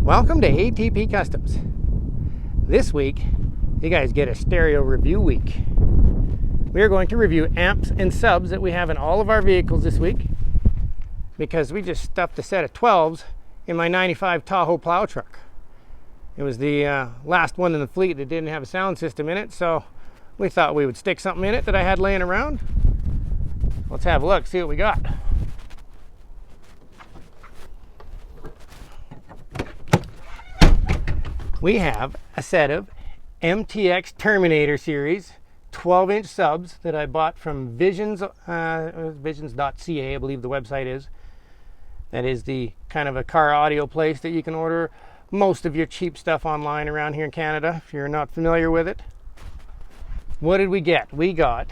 Welcome to ATP Customs. This week, you guys get a stereo review week. We are going to review amps and subs that we have in all of our vehicles this week because we just stuffed a set of 12s in my 95 Tahoe plow truck. It was the last one in the fleet that didn't have a sound system in it, so we thought we would stick something in it that I had laying around. Let's have a look, see what we got. We have a set of MTX Terminator series 12-inch subs that I bought from Visions.ca, I believe the website is. That is the kind of a car audio place that you can order most of your cheap stuff online around here in Canada, if you're not familiar with it. What did we get? We got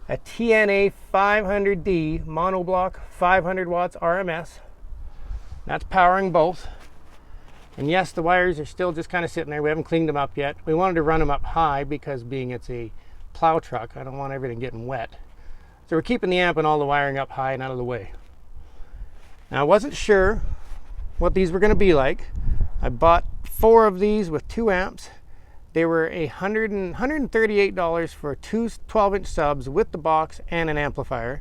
a TNA5000D monoblock 500 watts RMS. That's powering both. And yes, the wires are still just kind of sitting there. We haven't cleaned them up yet. We wanted to run them up high because being it's a plow truck, I don't want everything getting wet. So we're keeping the amp and all the wiring up high and out of the way. Now I wasn't sure what these were going to be like. I bought 4 of these with 2 amps. They were $138 for 2 12-inch subs with the box and an amplifier.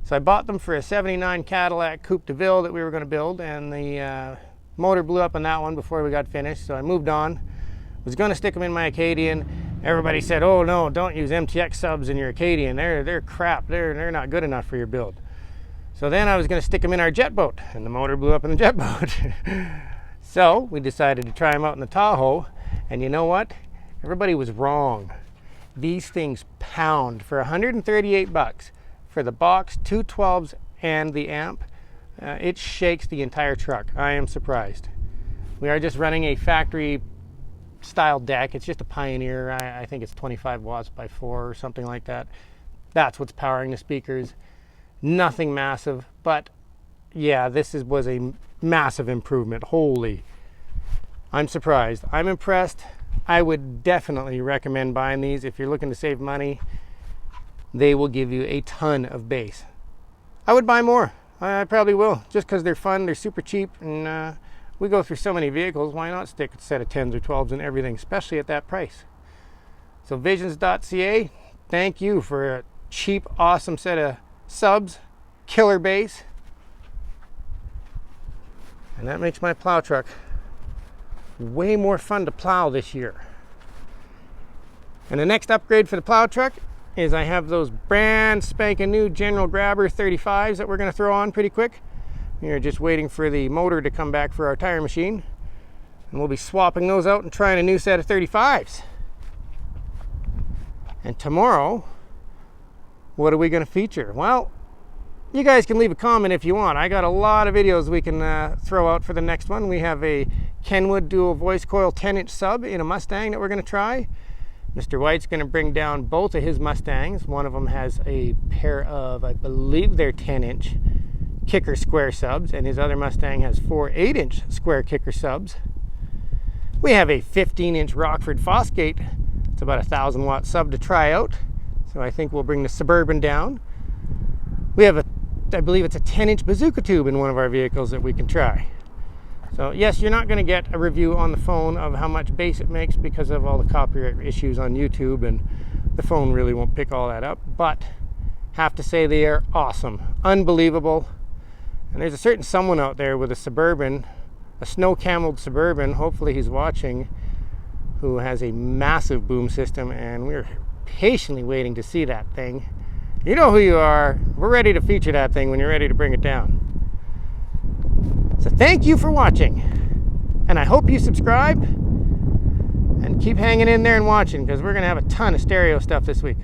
So I bought them for a 79 Cadillac Coupe de Ville that we were going to build, and the motor blew up on that one before we got finished, so I moved on. Was going to stick them in my Acadian. Everybody said, oh no, don't use MTX subs in your Acadian. They're crap. They're not good enough for your build. So then I was going to stick them in our jet boat, and the motor blew up in the jet boat. So we decided to try them out in the Tahoe, and you know what? Everybody was wrong. These things pound for 138 bucks for the box, 2 12s, and the amp. It shakes the entire truck. I am surprised. We are just running a factory style deck. It's just a Pioneer. I think it's 25 watts by 4 or something like that. That's what's powering the speakers. Nothing massive, but yeah, this was a massive improvement. Holy, I'm surprised. I'm impressed. I would definitely recommend buying these if you're looking to save money. They will give you a ton of bass. I would buy more. I probably will, just because they're fun, they're super cheap, and we go through so many vehicles. Why not stick a set of 10s or 12s in everything, especially at that price? So Visions.ca, thank you for a cheap, awesome set of subs, killer bass, and that makes my plow truck way more fun to plow this year. And the next upgrade for the plow truck is I have those brand spanking new General Grabber 35s that we're going to throw on pretty quick. We're just waiting for the motor to come back for our tire machine, and we'll be swapping those out and trying a new set of 35s. And tomorrow, what are we going to feature? Well, you guys can leave a comment if you want. I got a lot of videos we can throw out for the next one. We have a Kenwood dual voice coil 10-inch sub in a Mustang that we're going to try. Mr. White's going to bring down both of his Mustangs. One of them has a pair of, I believe they're 10-inch kicker square subs, and his other Mustang has 4 8-inch square kicker subs. We have a 15-inch Rockford Fosgate. It's about a 1,000 watt sub to try out. So I think we'll bring the Suburban down. We have I believe it's a 10-inch bazooka tube in one of our vehicles that we can try. So yes, you're not going to get a review on the phone of how much bass it makes because of all the copyright issues on YouTube, and the phone really won't pick all that up, but have to say they are awesome, unbelievable. And there's a certain someone out there with a Suburban, a snow cameled Suburban, hopefully he's watching, who has a massive boom system, and we're patiently waiting to see that thing. You know who you are. We're ready to feature that thing when you're ready to bring it down. So thank you for watching, and I hope you subscribe and keep hanging in there and watching, because we're going to have a ton of stereo stuff this week.